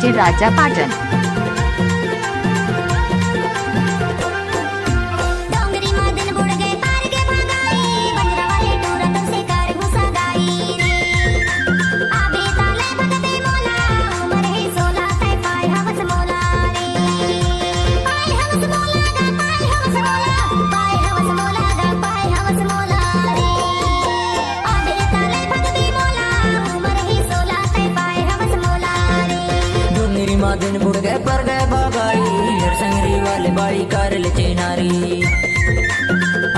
DJ राजा पाटन। दिन बुढ़ गए पर गए भगाई संगरी वाले बाड़ी कर ले चिनारी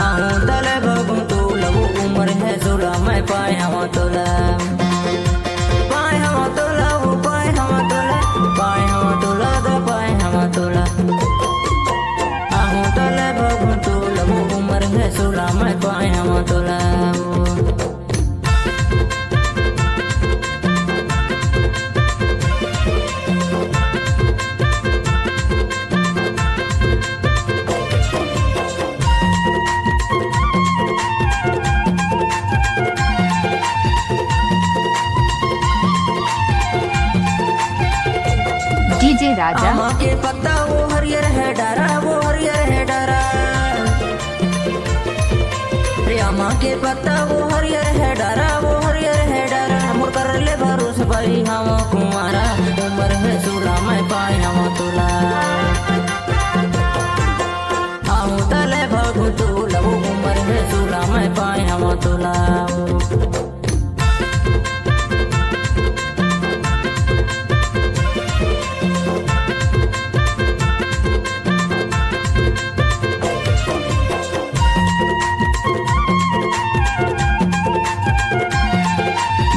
आहूं तले भगूं तो लगू उम्र है 16 मैं पाए हवा तोला पाए हवा तोला वो पाए हवा तोला पाए हवा तोला दा पाए हवा तोला आहूं तले भगूं तो लगू उम्र है 16 मैं पाए हवा तोला डीजे राजा। आमा के पत्ता वो हरियर है डरा वो हरियर है डरा रे आमा के पत्ता वो हरियर है डरा वो हरियर है डरा मोर कर ले भरोस भाई हम कुमारा उम्र है 16 मैं पाए हम तोला आहूं तले भगू तो लगू उम्र है 16 मैं पाए हम तोला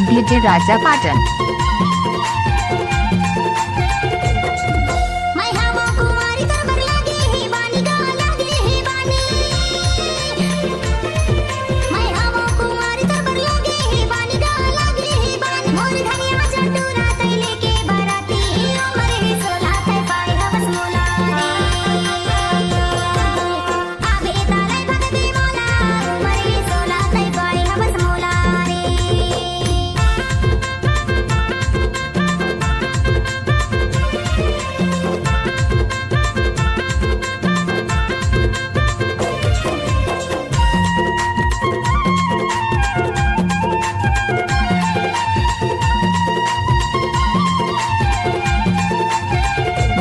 डीजे राजा पाटन।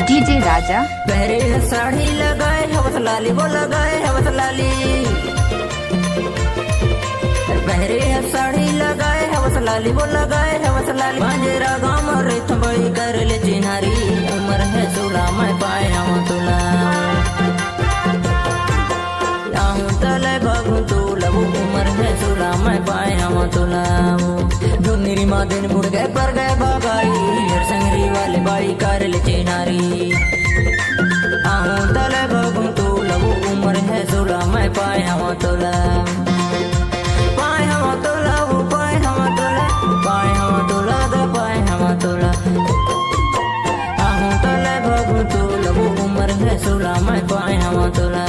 डीजे राजा। पहरे साड़ी लगाए हवस लाली वो लगाए हवस लाली पहरे साड़ी लगाए हवस लाली वो लगाए हवस लाली मांजेरा गाँव रे थंबड़ी कर ले चिन्हारी उम्र है 16 मैं पाए हम तोला आहूं तले भगूं तो लगू उम्र है 16 मैं पाए हम तोला डूंगरी माँ दिन बुढ़ गए पर गए भगाई संगरी वाले बाड़ी कर ले चिनारी आहूं तले भगूं तो लगू उम्र है 16 मैं पाए हम तोला पाए हम तोला वो पाए हम तोला पाए हम तोला दा पाए हम तोला आहूं तले भगूं तो लगू उम्र है 16 मैं पाए हम तोला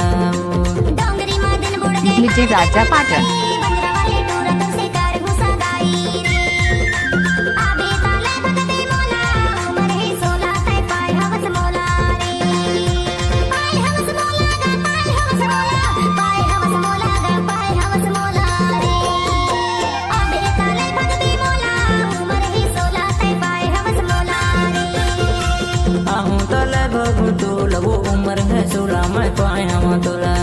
डीजे राजा पाटन। आहूं तले भगूं तो लगू उम्र है 16 मैं पाए हम तोला।